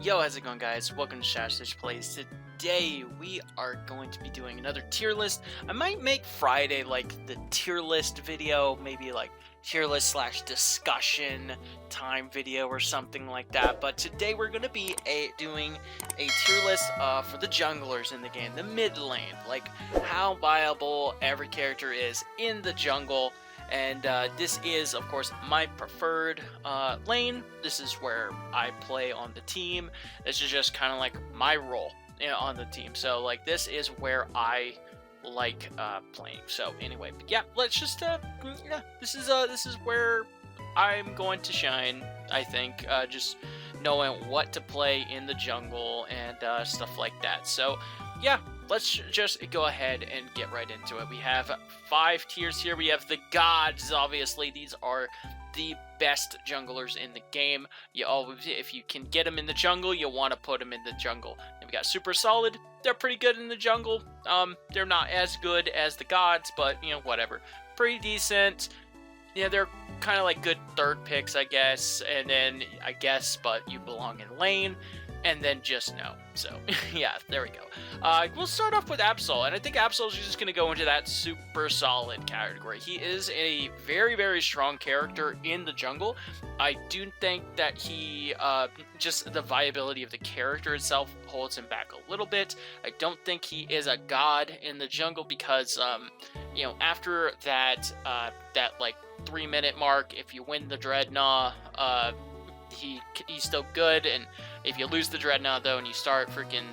Yo, how's it going, guys? Welcome to Shash Plays. Today we are going to be doing another tier list. I might make Friday like the tier list video, maybe like tier list slash discussion time video or something like that. But today we're going to be doing a tier list for the junglers in the game, the mid lane, like how viable every character is in the jungle. And this is, of course, my preferred lane. This is where I play on the team. This is just kind of like my role on the team. So, like, this is where I like playing. So, anyway, but yeah, let's just, this is where I'm going to shine, I think. Just knowing what to play in the jungle and stuff like that. So, yeah. Let's just go ahead and get right into it. We have 5 tiers here. We have the gods, obviously. These are the best junglers in the game. You always, if you can get them in the jungle, you want to put them in the jungle. Then we got super solid. They're pretty good in the jungle. They're not as good as the gods, but, you know, whatever. Pretty decent. Yeah, they're kind of like good third picks, I guess. And then, I guess, but you belong in lane. And then just no. So, yeah, there we go. We'll start off with Absol, and I think Absol is just going to go into that super solid category. He is a very, very strong character in the jungle. I do think that he, just the viability of the character itself holds him back a little bit. I don't think he is a god in the jungle because, you know, after that, like 3-minute mark, if you win the Dreadnought, he's still good, and if you lose the Dreadnought though and you start freaking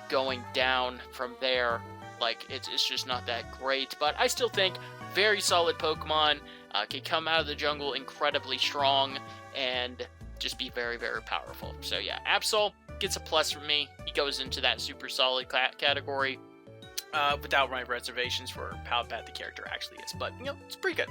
going down from there, like it's just not that great. But I still think very solid Pokemon, can come out of the jungle incredibly strong and just be very, very powerful. So yeah, Absol gets a plus from me. He goes into that super solid category without my reservations for how bad the character actually is, but you know, it's pretty good.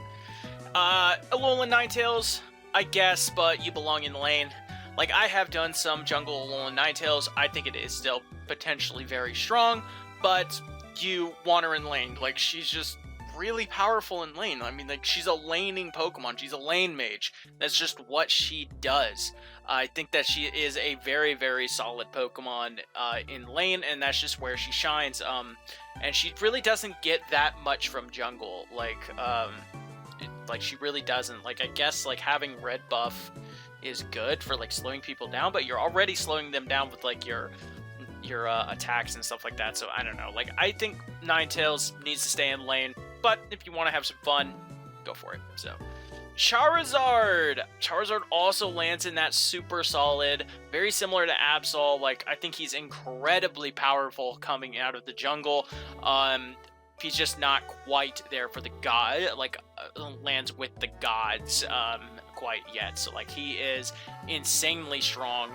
Alolan Ninetales, I guess, but you belong in the lane. Like, I have done some jungle Alolan Ninetales. I think it is still potentially very strong, but you want her in lane. Like, she's just really powerful in lane. I mean, like, she's a laning Pokemon. She's a lane mage. That's just what she does. I think that she is a very, very solid Pokemon in lane, and that's just where she shines. And she really doesn't get that much from jungle. Like, she really doesn't. Like, I guess, like, having red buff is good for, like, slowing people down, but you're already slowing them down with, like, your attacks and stuff like that, so I don't know. Like, I think Ninetales needs to stay in lane, but if you want to have some fun, go for it. So, Charizard! Charizard also lands in that super solid, very similar to Absol. Like, I think he's incredibly powerful coming out of the jungle. He's just not quite there for the god, like, lands with the gods, quite yet. So, like, he is insanely strong,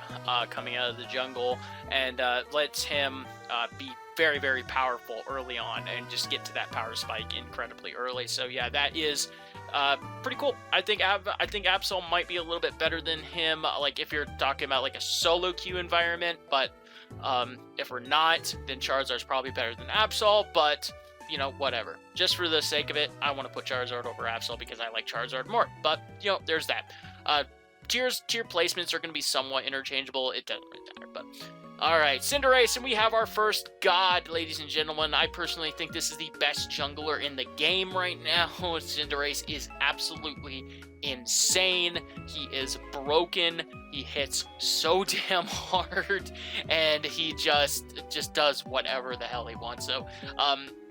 coming out of the jungle, and, lets him, be very, very powerful early on, and just get to that power spike incredibly early. So, yeah, that is, pretty cool. I think Absol might be a little bit better than him, like, if you're talking about, like, a solo queue environment, but, if we're not, then Charizard's probably better than Absol, but you know, whatever. Just for the sake of it, I want to put Charizard over Absol because I like Charizard more. But, you know, there's that. Tier placements are going to be somewhat interchangeable. It doesn't really matter, but... Alright, Cinderace, and we have our first god, ladies and gentlemen. I personally think this is the best jungler in the game right now. Cinderace is absolutely insane. He is broken. He hits so damn hard, and he just does whatever the hell he wants. So,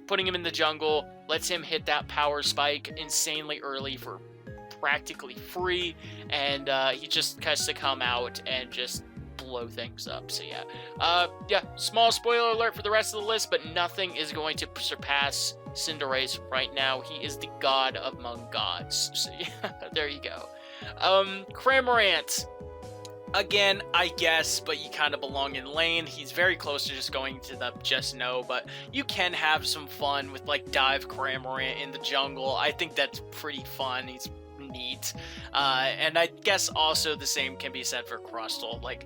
putting him in the jungle lets him hit that power spike insanely early for practically free, and he just has to come out and just blow things up. So yeah, small spoiler alert for the rest of the list, but nothing is going to surpass Cinderace right now. He is the god among gods. So yeah, there you go. Cramorant. Again, I guess, but you kind of belong in lane. He's very close to just going to the just no, but you can have some fun with, like, Dive Cramorant in the jungle. I think that's pretty fun. He's neat. And I guess also the same can be said for Crustle. Like,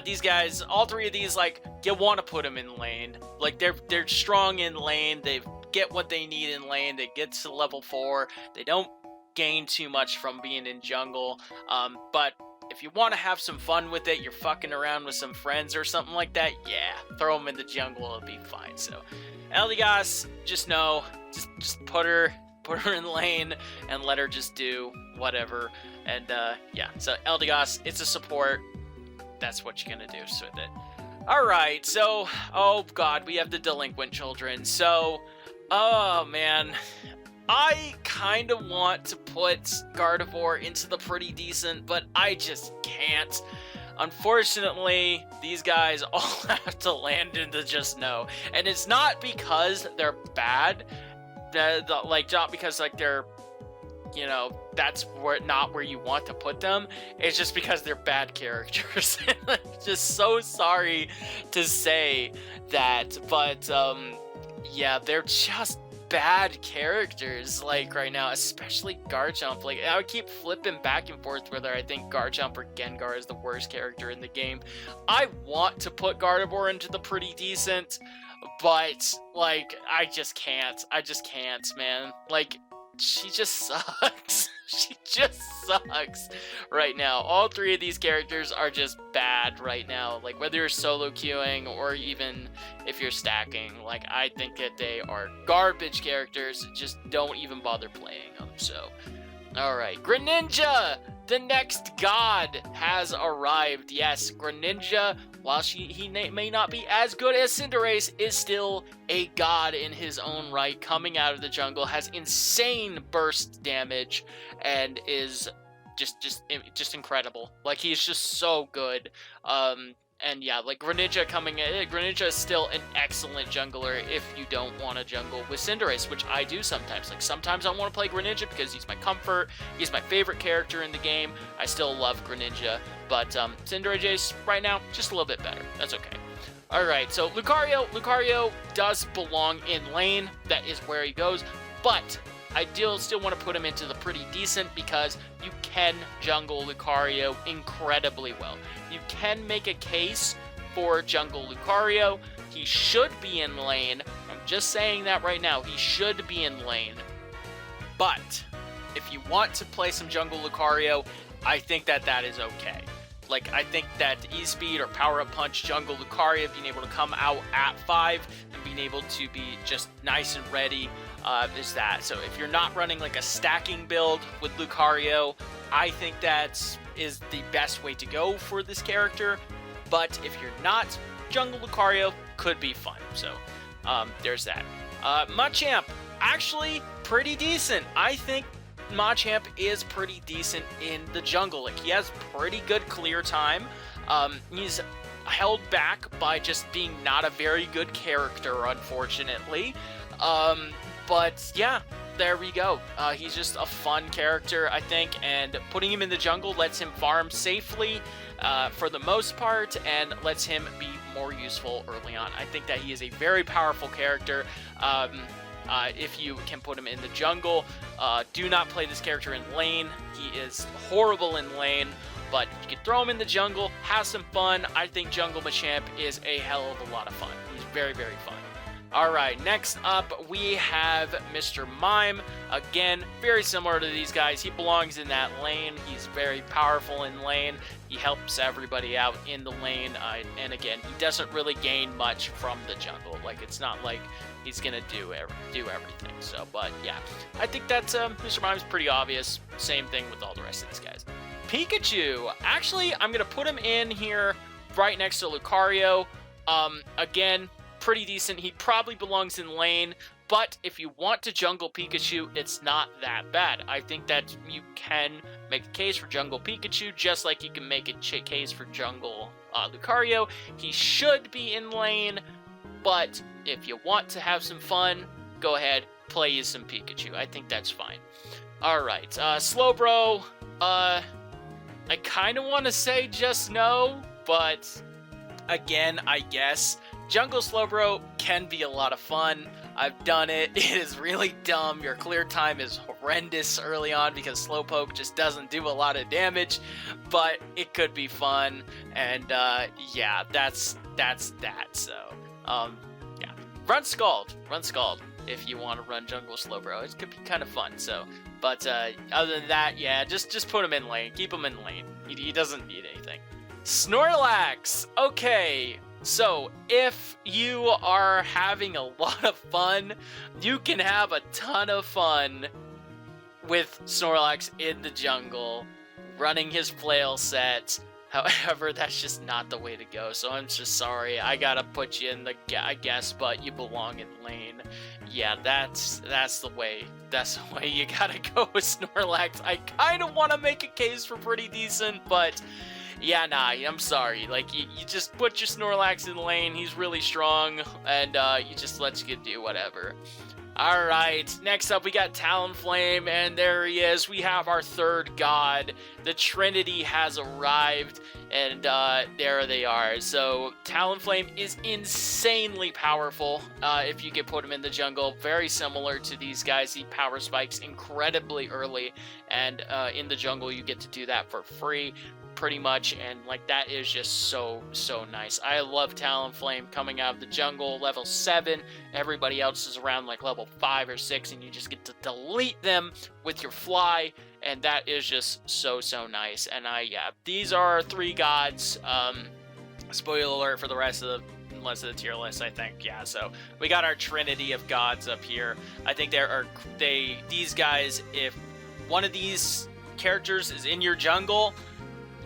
these guys, all 3 of these, like, you want to put them in lane. Like, they're strong in lane. They get what they need in lane. They get to level 4. They don't gain too much from being in jungle. But if you want to have some fun with it, you're fucking around with some friends or something like that, yeah, throw them in the jungle, it'll be fine. So, Eldegoss, just know, just put her in lane and let her just do whatever. And yeah, so Eldegoss, it's a support. That's what you're gonna do with it. Alright, so, oh god, we have the Delinquent Children. So, oh man, I kind of want to put Gardevoir into the pretty decent, but I just can't. Unfortunately, these guys all have to land in the just no. And it's not because they're bad, like, not because, like, they're, you know, that's not where you want to put them. It's just because they're bad characters. I'm just so sorry to say that, but, yeah, they're just bad characters, like, right now, especially Garchomp. Like, I would keep flipping back and forth whether I think Garchomp or Gengar is the worst character in the game. I want to put Gardevoir into the pretty decent, but, like, I just can't, man. Like, she just sucks. She just sucks right now. All three of these characters are just bad right now. Like, whether you're solo queuing or even if you're stacking, like, I think that they are garbage characters. Just don't even bother playing them. So, alright. Greninja, the next god, has arrived. Yes, Greninja, while he may not be as good as Cinderace, is still a god in his own right. Coming out of the jungle, has insane burst damage, and is just incredible. Like, he's just so good. And yeah, like, Greninja coming in, Greninja is still an excellent jungler if you don't want to jungle with Cinderace, which I do sometimes. Like, sometimes I want to play Greninja because he's my comfort, he's my favorite character in the game. I still love Greninja, but Cinderace right now, just a little bit better. That's okay. Alright, so Lucario does belong in lane. That is where he goes, but I do still want to put him into the pretty decent because you can jungle Lucario incredibly well. You can make a case for jungle Lucario. He should be in lane. I'm just saying that right now. He should be in lane. But if you want to play some jungle Lucario, I think that is okay. Like, I think that E-Speed or Power Up Punch jungle Lucario, being able to come out at 5 and being able to be just nice and ready, is that. So if you're not running like a stacking build with Lucario, I think that is the best way to go for this character. But if you're not, jungle Lucario could be fun. So there's that. Machamp, actually pretty decent. I think Machamp is pretty decent in the jungle. Like, he has pretty good clear time. He's held back by just being not a very good character, unfortunately. But yeah, there we go. He's just a fun character, I think, and putting him in the jungle lets him farm safely for the most part, and lets him be more useful early on. I think that he is a very powerful character. If you can put him in the jungle, do not play this character in lane. He is horrible in lane, but you can throw him in the jungle, have some fun. I think Jungle Machamp is a hell of a lot of fun. He's very, very fun. Alright, next up we have Mr. Mime. Again, very similar to these guys. He belongs in that lane. He's very powerful in lane. He helps everybody out in the lane. And again, he doesn't really gain much from the jungle. Like, it's not like he's gonna do everything. So, but yeah, I think that Mr. Mime's pretty obvious. Same thing with all the rest of these guys. Pikachu. Actually, I'm gonna put him in here right next to Lucario. Again, pretty decent. He probably belongs in lane, but if you want to jungle Pikachu, it's not that bad. I think that you can make a case for jungle Pikachu, just like you can make a case for jungle Lucario. He should be in lane, but if you want to have some fun, go ahead, play you some Pikachu. I think that's fine. Alright, Slowbro, I kind of want to say just no, but again, I guess Jungle Slowbro can be a lot of fun. I've done it. It is really dumb. Your clear time is horrendous early on because Slowpoke just doesn't do a lot of damage, but it could be fun. And yeah, that's that. So yeah, run Scald if you want to run Jungle Slowbro. It could be kind of fun. So, but other than that, yeah, just put him in lane. Keep him in lane. He doesn't need anything. Snorlax! Okay, so if you are having a lot of fun, you can have a ton of fun with Snorlax in the jungle, running his flail set. However, that's just not the way to go, so I'm just sorry. I gotta put you in the guess, but you belong in lane. Yeah, that's the way. That's the way you gotta go with Snorlax. I kind of want to make a case for pretty decent, but yeah, nah, I'm sorry. Like, you just put your Snorlax in lane. He's really strong, and you just let you do whatever. Alright, next up we got Talonflame, and there he is. We have our third god. The Trinity has arrived, and there they are. So, Talonflame is insanely powerful if you can put him in the jungle. Very similar to these guys. He power spikes incredibly early, and in the jungle you get to do that for free. Pretty much, and like that is just so nice. I love Talonflame coming out of the jungle, level 7. Everybody else is around like level 5 or 6, and you just get to delete them with your fly, and that is just so nice. And yeah, these are our 3 gods. Spoiler alert for the rest of the tier list, I think. Yeah, so we got our trinity of gods up here. I think these guys, if one of these characters is in your jungle,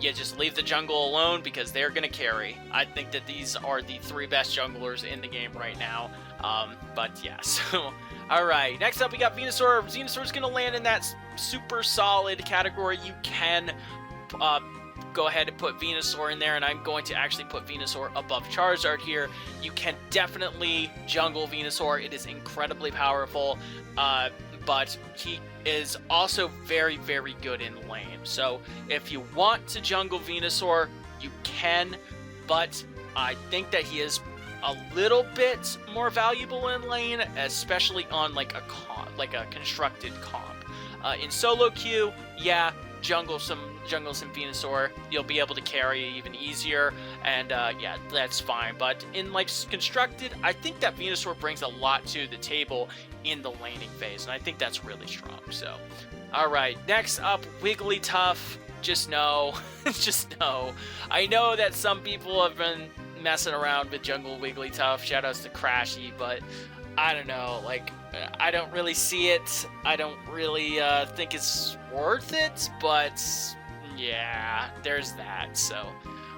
you just leave the jungle alone because they're going to carry. I think that these are the 3 best junglers in the game right now. But yeah, so alright, next up we got Venusaur. Venusaur's going to land in that super solid category. You can go ahead and put Venusaur in there, and I'm going to actually put Venusaur above Charizard here. You can definitely jungle Venusaur. It is incredibly powerful, but he is also very good in lane. So if you want to jungle Venusaur, you can, but I think that he is a little bit more valuable in lane, especially on like a constructed comp. In solo queue, yeah, jungle some Venusaur, you'll be able to carry even easier, and yeah, that's fine. But in like constructed, I think that Venusaur brings a lot to the table in the laning phase, and I think that's really strong. So alright, next up, Wigglytuff. Just know I know that some people have been messing around with jungle Wigglytuff, shoutouts to Crashy, but I don't know, like, I don't really see it. I don't really think it's worth it, but yeah, there's that. So,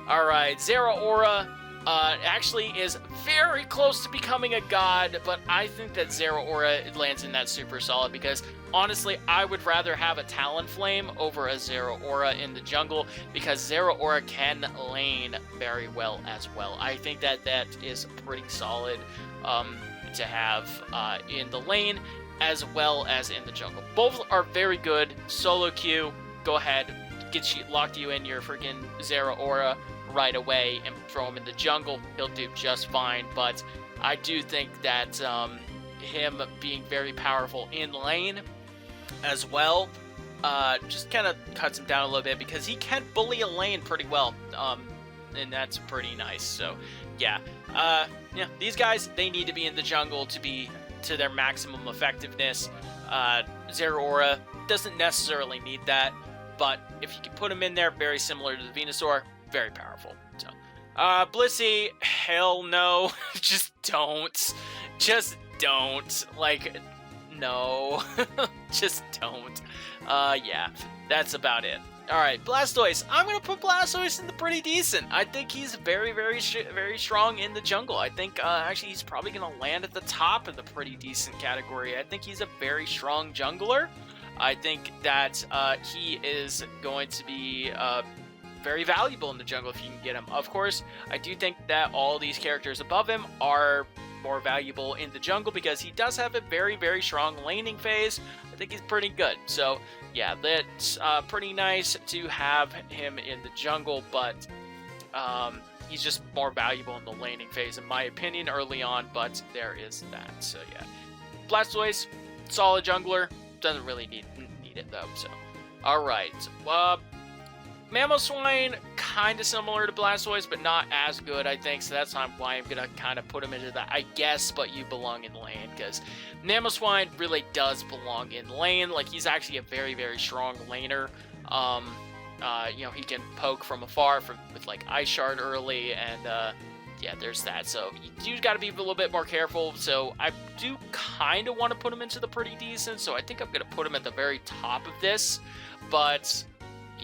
alright, Zeta Aura actually is very close to becoming a god, but I think that Zeta Aura lands in that super solid because, honestly, I would rather have a Talonflame over a Zeta Aura in the jungle because Zeta Aura can lane very well as well. I think that is pretty solid to have in the lane as well as in the jungle. Both are very good. Solo queue, go ahead, lock you in your freaking Zeta Aura right away and throw him in the jungle. He'll do just fine, but I do think that him being very powerful in lane as well just kind of cuts him down a little bit because he can bully a lane pretty well, and that's pretty nice. So yeah, yeah, these guys, they need to be in the jungle to be to their maximum effectiveness. Zeta Aura doesn't necessarily need that, but if you can put him in there, very similar to the Venusaur, very powerful. So Blissey, hell no. Just don't, like, no. Just don't. Yeah, that's about it. Alright, Blastoise. I'm going to put Blastoise in the pretty decent. I think he's very strong in the jungle. I think, actually, he's probably going to land at the top of the pretty decent category. I think he's a very strong jungler. I think that he is going to be very valuable in the jungle if you can get him. Of course, I do think that all these characters above him are more valuable in the jungle because he does have a very strong laning phase. I think he's pretty good. So yeah, that's pretty nice to have him in the jungle, but he's just more valuable in the laning phase in my opinion early on, but there is that. So yeah, Blastoise, solid jungler, doesn't really need it though. So alright, Swine, kind of similar to Blastoise, but not as good, I think, so that's why I'm going to kind of put him into that, I guess, but you belong in lane, because Swine really does belong in lane. Like, he's actually a very strong laner. you know, he can poke from afar with like Ice Shard early, and yeah, there's that. So you got to be a little bit more careful. So I do kind of want to put him into the pretty decent. So I think I'm going to put him at the very top of this. But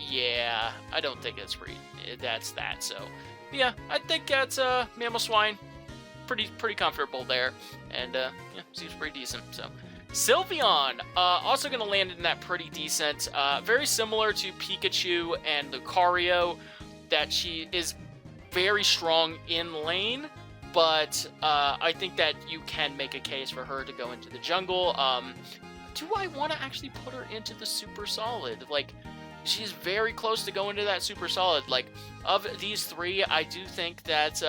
yeah, I don't think that's that. So yeah, I think that's Mamoswine. Pretty comfortable there. And yeah, seems pretty decent. So Sylveon, also going to land in that pretty decent. Very similar to Pikachu and Lucario, that she is very strong in lane, but I think that you can make a case for her to go into the jungle. Do I want to actually put her into the super solid? Like, she's very close to going to that super solid. Like, of these three, I do think that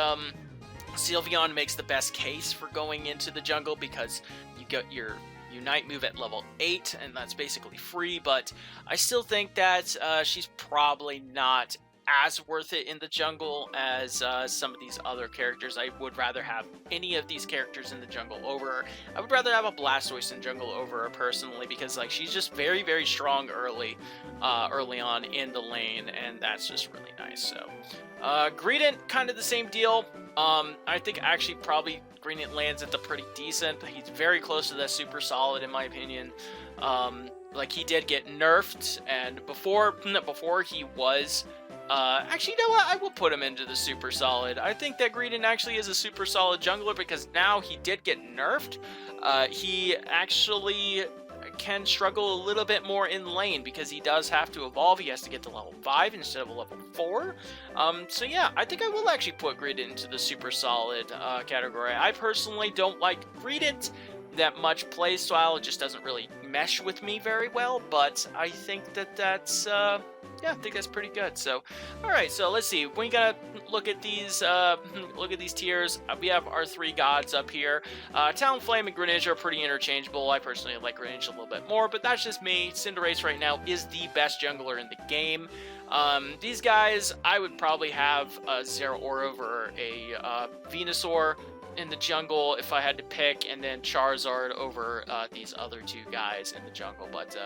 Sylveon makes the best case for going into the jungle, because you get your Unite move at level 8, and that's basically free, but I still think that she's probably not as worth it in the jungle as some of these other characters. I would rather have any of these characters in the jungle over her. I would rather have a Blastoise in jungle over her personally, because like she's just very, very strong early on in the lane, and that's just really nice. So Greedent, kind of the same deal. I think actually probably Greedent lands at the pretty decent. He's very close to that super solid in my opinion. Like, he did get nerfed, and before he was actually, you know what? I will put him into the super solid. I think that Greedent actually is a super solid jungler, because now he did get nerfed. He actually can struggle a little bit more in lane, because he does have to evolve. He has to get to level 5 instead of a level 4. So yeah, I think I will actually put Greedent into the super solid category. I personally don't like Greedent that much playstyle. It just doesn't really mesh with me very well, but I think that that's yeah, I think that's pretty good. So, all right, so let's see. We gotta look at these tiers. We have our 3 gods up here. Talonflame and Greninja are pretty interchangeable. I personally like Greninja a little bit more, but that's just me. Cinderace right now is the best jungler in the game. These guys, I would probably have a Zeta Aura over a Venusaur in the jungle if I had to pick, and then Charizard over these other 2 guys in the jungle. But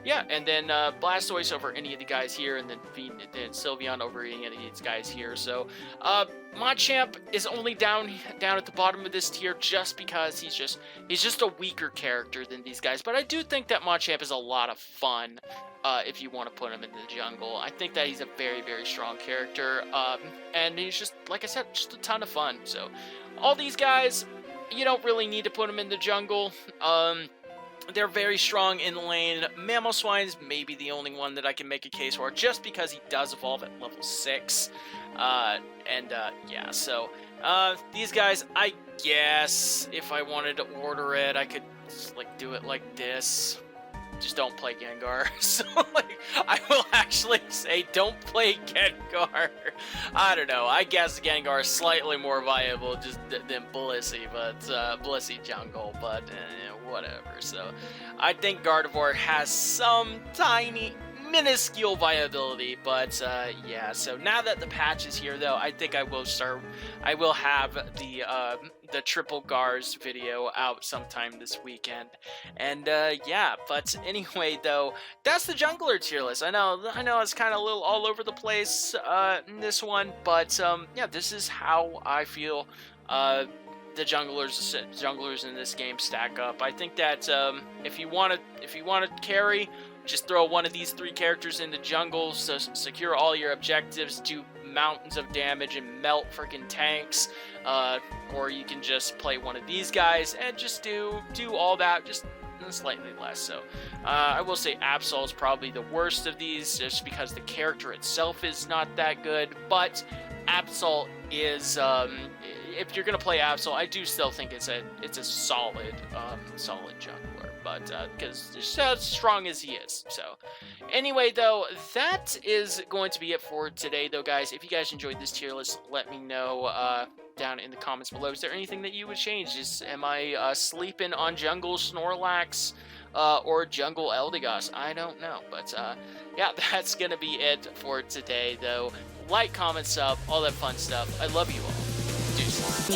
yeah, and then Blastoise over any of the guys here, and then Sylveon over any of these guys here. So Machamp is only down at the bottom of this tier just because he's just a weaker character than these guys. But I do think that Machamp is a lot of fun if you want to put him in the jungle. I think that he's a very, very strong character, and he's just, like I said, just a ton of fun. So all these guys, you don't really need to put them in the jungle. They're very strong in the lane. Mamoswine's maybe the only one that I can make a case for, just because he does evolve at level 6. Yeah, so these guys, I guess if I wanted to order it, I could like do it like this. Just don't play Gengar. So like, I will actually say don't play Gengar. I don't know. I guess Gengar is slightly more viable just than Blissey, but Blissey jungle, but whatever. So I think Gardevoir has some tiny, minuscule viability, but yeah. So now that the patch is here, though, I think I will have the triple Gars video out sometime this weekend, and yeah. But anyway, though, that's the jungler tier list. I know it's kind of a little all over the place in this one, but yeah, this is how I feel the junglers in this game stack up. I think that if you want to carry, just throw one of these 3 characters in the jungle, so secure all your objectives, do mountains of damage, and melt freaking tanks. Or you can just play one of these guys and just do all that, just slightly less. So I will say Absol is probably the worst of these, just because the character itself is not that good. But Absol is, if you're gonna play Absol, I do still think it's a solid jungler. But because just as strong as he is. So anyway, though, that is going to be it for today, though, guys. If you guys enjoyed this tier list, let me know down in the comments below. Is there anything that you would change? Am I sleeping on jungle Snorlax or jungle Eldegoss? I don't know, but yeah, that's gonna be it for today, though. Like, comment, sub, all that fun stuff. I love you all. Deuces.